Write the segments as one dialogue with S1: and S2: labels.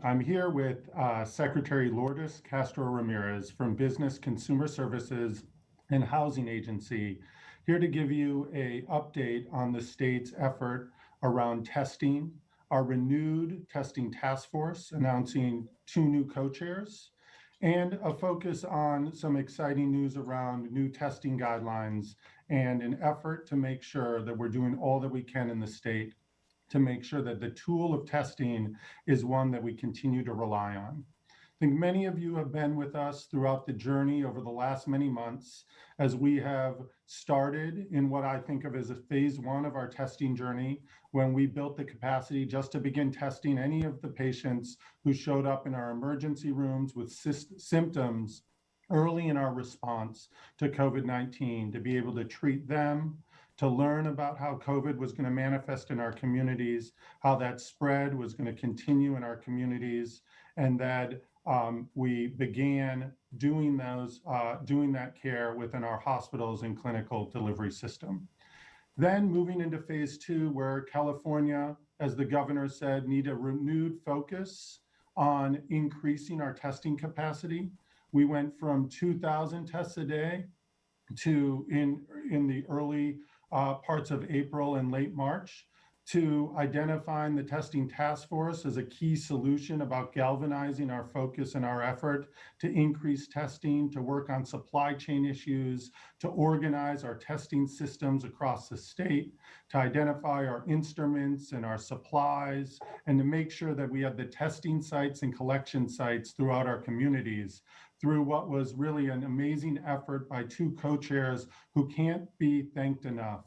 S1: I'm here with Secretary Lourdes Castro Ramirez from Business Consumer Services and Housing Agency, here to give you an update on the state's effort around testing, our renewed testing task force announcing 2 new co-chairs, and a focus on some exciting news around new testing guidelines and an effort to make sure that we're doing all that we can in the state to make sure that the tool of testing is one that we continue to rely on. I think many of you have been with us throughout the journey over the last many months as we have started in what I think of as a phase 1 of our testing journey, when we built the capacity just to begin testing any of the patients who showed up in our emergency rooms with symptoms early in our response to COVID-19, to be able to treat them, to learn about how COVID was going to manifest in our communities, how that spread was going to continue in our communities, and that we began doing that care within our hospitals and clinical delivery system. Then moving into phase 2, where California, as the governor said, need a renewed focus on increasing our testing capacity. We went from 2,000 tests a day to in the early parts of April and late March, to identifying the testing task force as a key solution about galvanizing our focus and our effort to increase testing, to work on supply chain issues, to organize our testing systems across the state, to identify our instruments and our supplies, and to make sure that we had the testing sites and collection sites throughout our communities, through what was really an amazing effort by 2 co-chairs who can't be thanked enough.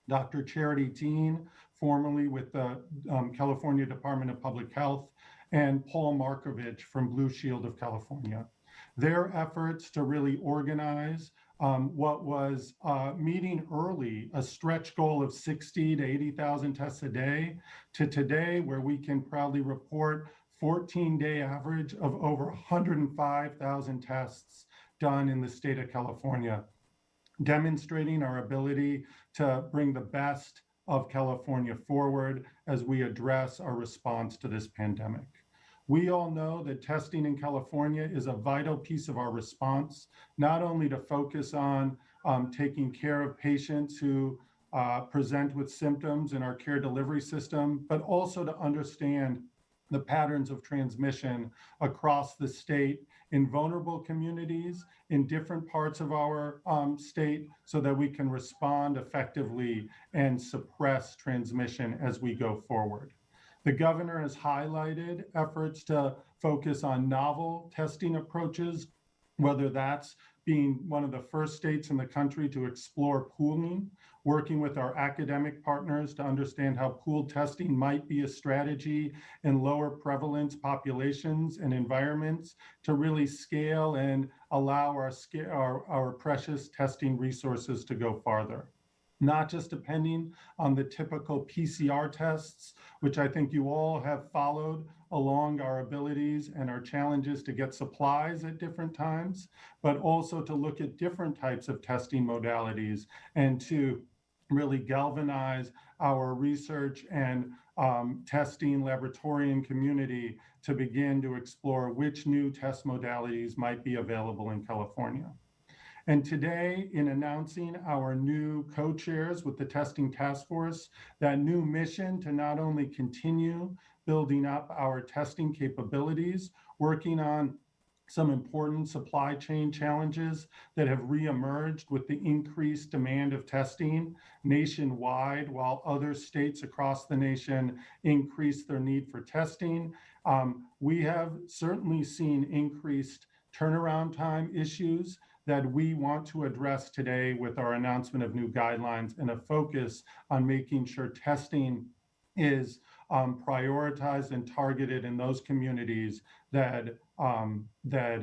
S1: Dr. Charity Dean, formerly with the California Department of Public Health, and Paul Markovich from Blue Shield of California. Their efforts to really organize what was meeting early a stretch goal of 60 to 80,000 tests a day, to today, where we can proudly report 14-day average of over 105,000 tests done in the state of California, demonstrating our ability to bring the best of California forward as we address our response to this pandemic. We all know that testing in California is a vital piece of our response, not only to focus on taking care of patients who present with symptoms in our care delivery system, but also to understand the patterns of transmission across the state in vulnerable communities in different parts of our state, so that we can respond effectively and suppress transmission as we go forward. The governor has highlighted efforts to focus on novel testing approaches, whether that's being one of the first states in the country to explore pooling, working with our academic partners to understand how pooled testing might be a strategy in lower prevalence populations and environments to really scale and allow our precious testing resources to go farther. Not just depending on the typical PCR tests, which I think you all have followed along our abilities and our challenges to get supplies at different times, but also to look at different types of testing modalities and to really galvanize our research and testing laboratorium community to begin to explore which new test modalities might be available in California. And today, in announcing our new co-chairs with the testing task force, that new mission to not only continue building up our testing capabilities, working on some important supply chain challenges that have reemerged with the increased demand of testing nationwide, while other states across the nation increase their need for testing. We have certainly seen increased turnaround time issues that we want to address today with our announcement of new guidelines and a focus on making sure testing is prioritized and targeted in those communities that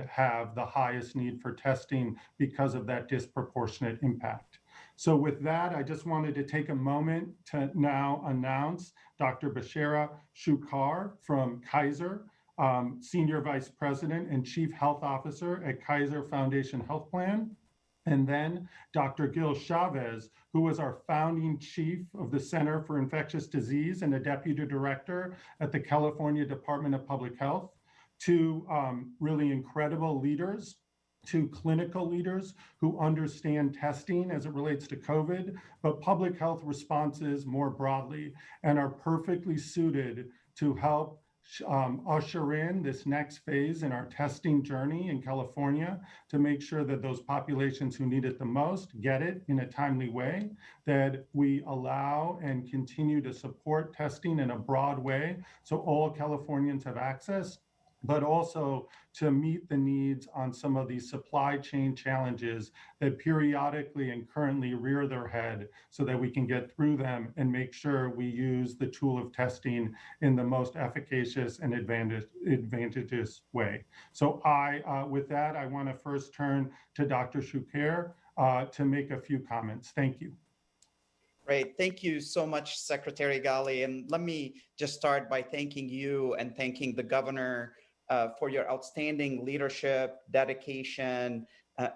S1: have the highest need for testing because of that disproportionate impact. So with that, I just wanted to take a moment to now announce Dr. Bashara Shukar from Kaiser, Senior Vice President and Chief Health Officer at Kaiser Foundation Health Plan. And then Dr. Gil Chavez, who was our founding chief of the Center for Infectious Disease and a deputy director at the California Department of Public Health. to really incredible leaders, to clinical leaders who understand testing as it relates to COVID, but public health responses more broadly, and are perfectly suited to help usher in this next phase in our testing journey in California to make sure that those populations who need it the most get it in a timely way, that we allow and continue to support testing in a broad way so all Californians have access, but also to meet the needs on some of these supply chain challenges that periodically and currently rear their head so that we can get through them and make sure we use the tool of testing in the most efficacious and advantageous way. So with that, I want to first turn to Dr. Shukera to make a few comments. Thank you.
S2: Great. Thank you so much, Secretary Ghali. And let me just start by thanking you and thanking the governor for your outstanding leadership, dedication,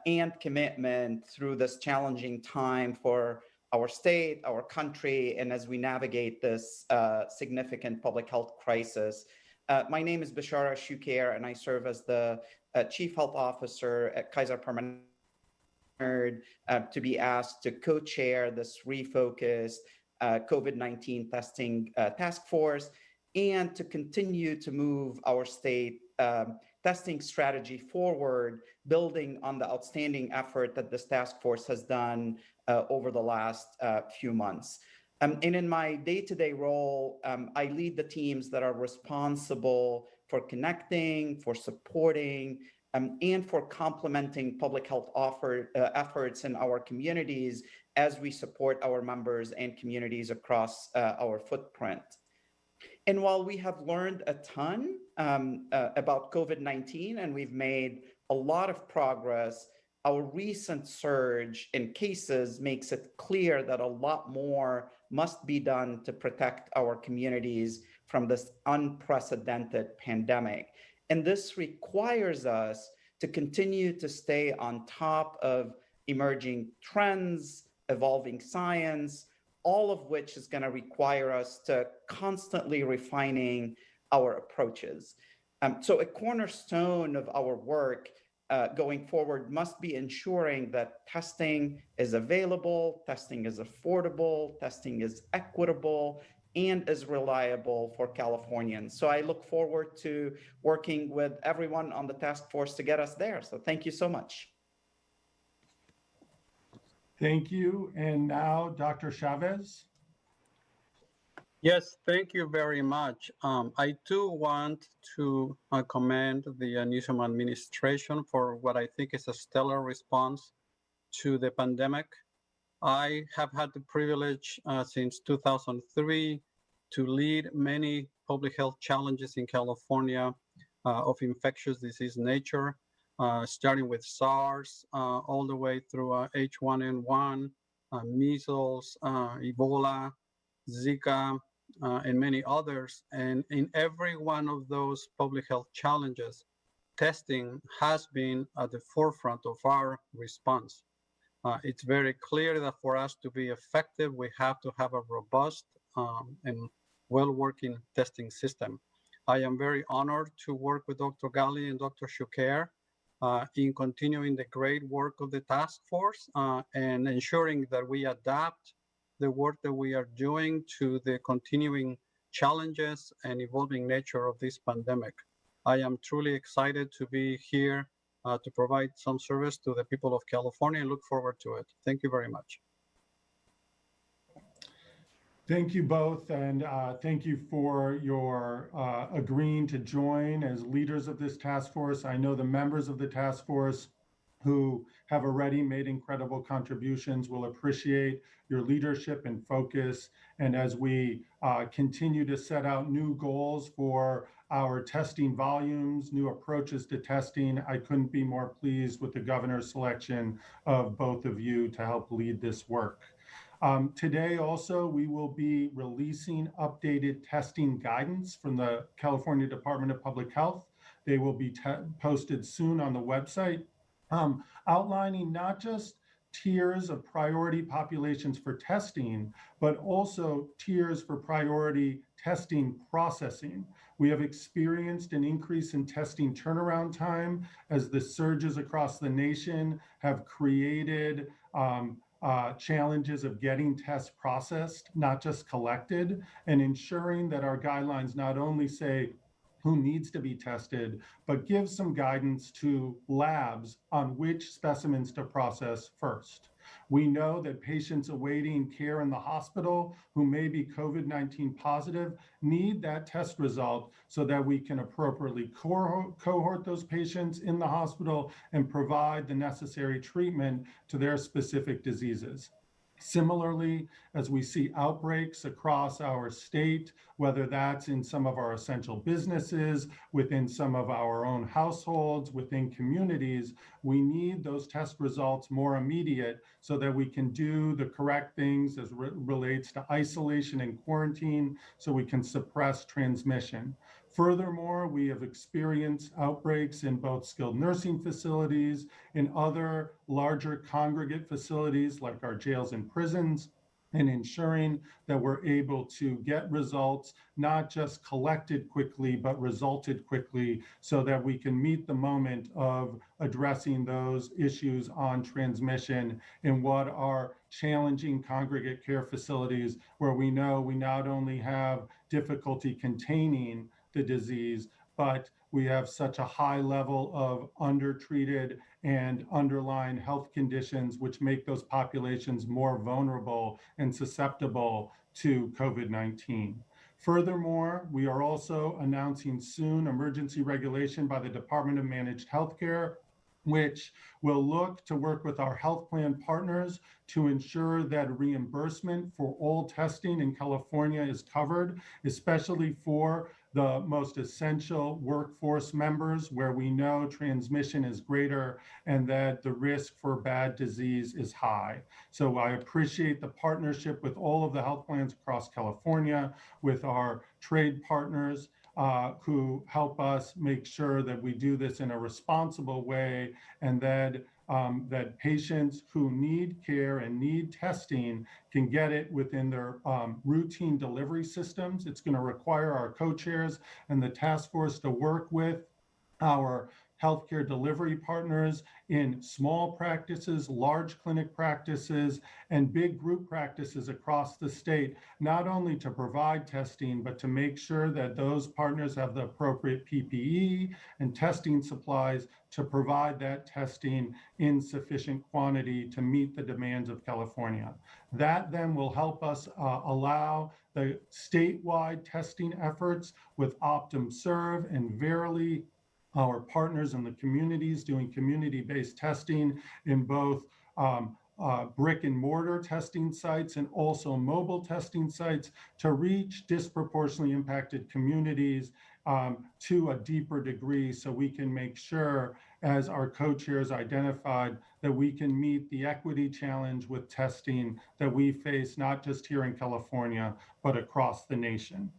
S2: and commitment through this challenging time for our state, our country, and as we navigate this significant public health crisis. My name is Bishara Shukera, and I serve as the Chief Health Officer at Kaiser Permanente, to be asked to co-chair this refocused COVID-19 testing task force and to continue to move our state testing strategy forward, building on the outstanding effort that this task force has done over the last few months. And in my day-to-day role, I lead the teams that are responsible for connecting, for supporting, and for complementing public health efforts in our communities as we support our members and communities across our footprint. And while we have learned a ton about COVID-19 and we've made a lot of progress, our recent surge in cases makes it clear that a lot more must be done to protect our communities from this unprecedented pandemic. And this requires us to continue to stay on top of emerging trends, evolving science, all of which is going to require us to constantly refining our approaches. So a cornerstone of our work going forward must be ensuring that testing is available, testing is affordable, testing is equitable, and is reliable for Californians. So I look forward to working with everyone on the task force to get us there. So thank you so much.
S1: Thank you. And now, Dr. Chavez.
S3: Yes, thank you very much. I too want to commend the Newsom administration for what I think is a stellar response to the pandemic. I have had the privilege since 2003 to lead many public health challenges in California of infectious disease nature, starting with SARS, all the way through H1N1, measles, Ebola, Zika, and many others. And in every one of those public health challenges, testing has been at the forefront of our response. It's very clear that for us to be effective, we have to have a robust and well-working testing system. I am very honored to work with Dr. Ghali and Dr. Shukera in continuing the great work of the task force and ensuring that we adapt the work that we are doing to the continuing challenges and evolving nature of this pandemic. I am truly excited to be here to provide some service to the people of California and look forward to it. Thank you very much.
S1: Thank you both, and thank you for your agreeing to join as leaders of this task force. I know the members of the task force who have already made incredible contributions will appreciate your leadership and focus. And as we continue to set out new goals for our testing volumes, new approaches to testing, I couldn't be more pleased with the governor's selection of both of you to help lead this work. Today also, we will be releasing updated testing guidance from the California Department of Public Health. They will be posted soon on the website, outlining not just tiers of priority populations for testing, but also tiers for priority testing processing, We have experienced an increase in testing turnaround time as the surges across the nation have created challenges of getting tests processed, not just collected, and ensuring that our guidelines not only say who needs to be tested, but give some guidance to labs on which specimens to process first. We know that patients awaiting care in the hospital who may be COVID-19 positive need that test result so that we can appropriately cohort those patients in the hospital and provide the necessary treatment to their specific diseases. Similarly, as we see outbreaks across our state, whether that's in some of our essential businesses, within some of our own households, within communities, we need those test results more immediate so that we can do the correct things as relates to isolation and quarantine so we can suppress transmission. Furthermore, we have experienced outbreaks in both skilled nursing facilities, in other larger congregate facilities like our jails and prisons, and ensuring that we're able to get results not just collected quickly, but resulted quickly so that we can meet the moment of addressing those issues on transmission in what are challenging congregate care facilities where we know we not only have difficulty containing the disease, but we have such a high level of undertreated and underlying health conditions, which make those populations more vulnerable and susceptible to COVID-19. Furthermore, we are also announcing soon emergency regulation by the Department of Managed Healthcare, which will look to work with our health plan partners to ensure that reimbursement for all testing in California is covered, especially for the most essential workforce members where we know transmission is greater and that the risk for bad disease is high. So I appreciate the partnership with all of the health plans across California, with our trade partners, who help us make sure that we do this in a responsible way and that patients who need care and need testing can get it within their routine delivery systems. It's going to require our co-chairs and the task force to work with our healthcare delivery partners in small practices, large clinic practices, and big group practices across the state, not only to provide testing, but to make sure that those partners have the appropriate PPE and testing supplies to provide that testing in sufficient quantity to meet the demands of California. That then will help us allow the statewide testing efforts with Optum Serve and Verily, our partners in the communities doing community-based testing in both brick and mortar testing sites and also mobile testing sites to reach disproportionately impacted communities to a deeper degree so we can make sure, as our co-chairs identified, that we can meet the equity challenge with testing that we face not just here in California, but across the nation.